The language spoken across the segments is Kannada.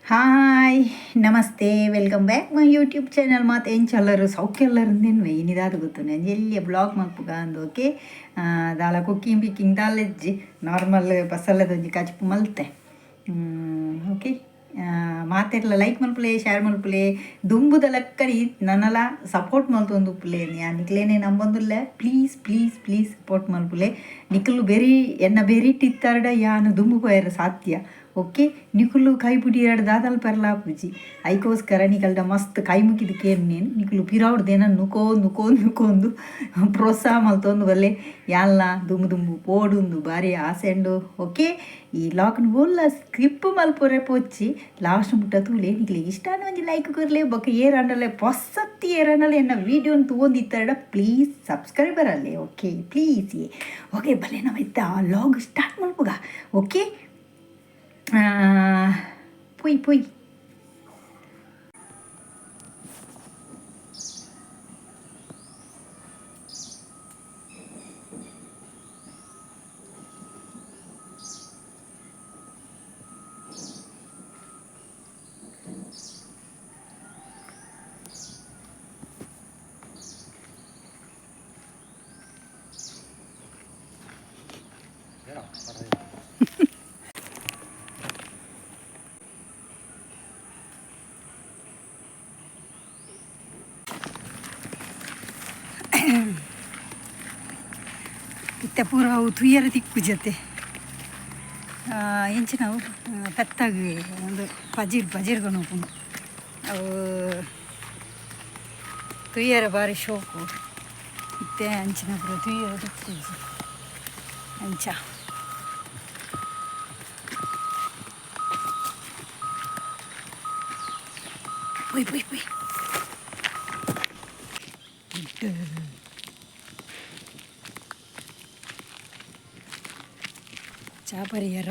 ಹಾಯ್ ನಮಸ್ತೆ welcome back my YouTube channel ಮತ್ತು ಏನು ಚಲ್ಲರು ಸೌಖ್ಯಲ್ಲರಿಂದೇನು ಏನಿದಾದ ಗೊತ್ತು ನಾನು ಎಲ್ಲಿಯ ಬ್ಲಾಗ್ ಮಲ್ಪುಗ ಅಂದು ಓಕೆ ದಾಲ ಕುಕ್ಕಿಂಗ್ ಪಿಕ್ಕಿಂಗ್ ದಾಲೆಜ್ಜಿ ನಾರ್ಮಲ್ ಬಸ್ಸಲ್ಲದೊಂಜಿ ಕಚ್ಪು ಮಲ್ತೆ ಓಕೆ ಮಾತೆರ್ಲ ಲೈಕ್ ಮಲ್ಪುಲೆ ಶೇರ್ ಮಲ್ಪುಲೆ ದುಂಬುದ ಲೆಕ್ಕಡಿ ನನ್ನಲ ಸಪೋರ್ಟ್ ಮಲ್ತೊಂದು ಉಪ್ಪುಲೆ ನಾನು ನಿಕ್ಲೇನೆ ನಂಬೊಂದುಲ್ಲ ಪ್ಲೀಸ್ ಪ್ಲೀಸ್ ಪ್ಲೀಸ್ ಸಪೋರ್ಟ್ ಮಲ್ಪುಲೆ ನಿಖಲು ಬೆರಿ ಎನ್ನ ಬೆರಿಟ್ಟಿತ್ತಾರ್ಡ ಯಾನು ದುಂಬು ಪೋಯರ ಸಾಧ್ಯ ಓಕೆ ನಿಕುಲು ಕೈ ಪುಡಿಯಾಡು ದಾದಾಲು ಪರ್ಲಾಪುಜಿ ಐಕೋಸ್ಕರ ನಿಕಲ್ಡ ಮಸ್ತ್ ಕೈ ಮುಗಿದು ಕೇರ್ನೇನು ನಿಕುಲು ಪಿರಾವ್ಡ್ದೇನ ನುಕೋಂದು ಪ್ರೋತ್ಸಾಹ ಮಲ್ತೊಂದು ಬಲ್ಲೆ ಯಾಲ್ಲ ದುಂಬು ಪೋಡುಂದು ಬಾರಿ ಆಸೆಂಡು ಓಕೆ ಈ ಲಾಕ್ನು ಬೋಲ್ಲ ಸ್ಕ್ರಿಪ್ ಮಲ್ಪೊರೆ ಪೊಚ್ಚಿ ಲಾಸ್ಟ್ ಮುಟ್ಟ ತೂಲೆ ನಿಕ್ಲಿಗೆ ಇಷ್ಟ ಒಂಜಿ ಲೈಕ್ ಕೊರ್ಲೆ ಬೊಕ್ಕ ಏರಂಡಲೆ ಪೊಸತ್ತಿ ಏರಂಡಲೆ ಎನ್ನ ವೀಡಿಯೋನ ತಗೊಂಡಿತ್ತಾಡ ಪ್ಲೀಸ್ ಸಬ್ಸ್ಕ್ರೈಬರ್ ಅಲ್ಲೇ ಓಕೆ ಪ್ಲೀಸ್ ಓಕೆ ಬಲ್ಲೆ ನಾವಿತ್ತ ಆ ಲಾಗ್ ಸ್ಟಾರ್ಟ್ ಮಲ್ಪುಗ ಓಕೆ ಪುಯ್ ಇತ್ತ ಪೂರ ಅವು ತುಯ್ಯರ ತಿಕ್ಕು ಜೊತೆ ಎಂಚಿನ ಅವು ಪೆತ್ತಾಗಿ ಒಂದು ಪಜೀರ್ಕೊಂಡು ಹೋಗ್ಕೊಂಡು ಅವು ತುಯ್ಯರ ಭಾರಿ ಶೋಕು ಇತ್ತೆ ಅಂಚಿನ ಪೂರ ತುಯ್ಯರ ತಿಕ್ಕು ಅಂಚ ಪುಯ್ ಚಾಪರಿಯರ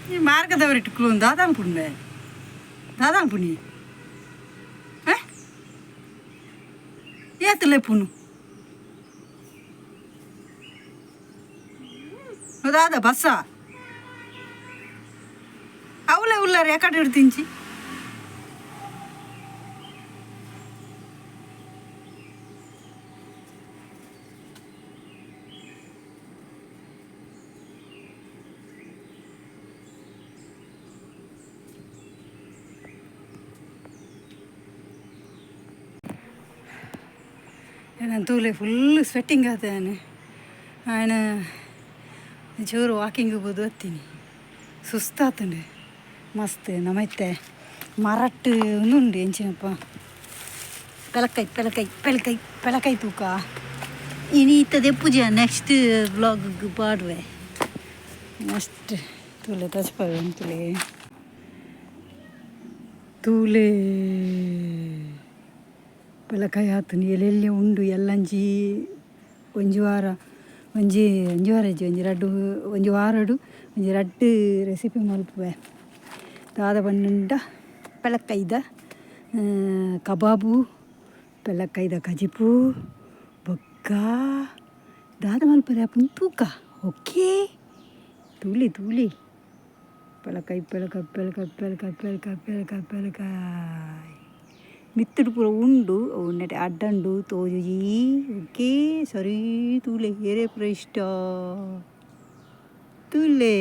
ಈ ಮಾರ್ಗದವರಿಟ್ಟು ದಾದಾಂ ಪುಣಿ ಏತಲೆ ಪುನು ದಾದ ಬಸ್ಸ ಅವಲೇ ಉಲ್ಲಾರ ಯಾಕಡೆ ಹಿಡ್ತಿಂಚಿ ನಾನು ತೂಲೆ ಫುಲ್ ಸ್ವೆಟ್ಟಿಂಗ್ ಆತೇನೆ ఆయన ಚೂರು ವಾಕಿಂಗ್ ಬೋದು ಹತ್ತೀನಿ ಸುಸ್ತಾತಂಡು ಮಸ್ತ್ ನಮೈತೆ ಮರಟ್ಟು ಒಂದುಂಡು ಎಂಚಿನಪ್ಪ ಪೆಲಕೈ ತೂಕ ಇನೀತದೆ ಪೂಜೆ ನೆಕ್ಸ್ಟ್ ಬ್ಲಾಗ್ಗೆ ಪಾಡುವೆ ನೆಕ್ಸ್ಟ್ ತೂಲೆ ತಚ್ಪಾವೆ ತೂಲೆ ಪೆಲಕಾಯಿ ಆತನು ಎಲ್ಲೆಲ್ಲಿ ಉಂಡು ಎಲ್ಲಂಜಿ ಒಂಜಿ ವಾರ ಒಂಜಿ ವಾರಡು ಒಂಜಿ ರಡ್ಡು ರೆಸಿಪಿ ಮಲ್ಪುವೆ ದಾದ ಪಂಡ ಪೆಲಕೈದ ಕಬಾಬು ಪೆಲಕೈದ ಕಜಿಪು ಬೊಕ್ಕ ದಾದ ಮಲ್ಪರೆ ಅಪ್ಪನ ತೂಕ ಓಕೆ ತೂಲಿ ಪೆಲಕಾಯಿ ಮಿತ್ತುಡು ಪೂರ ಉಂಡು ನೆಟ್ಟೆ ಅಡ್ಡಂಡು ತೋಜುಜಿ ಓಕೆ ಸರಿ ತೂಲೆ ಏರೆ ಪೂರ ಇಷ್ಟ ತೂಲೆ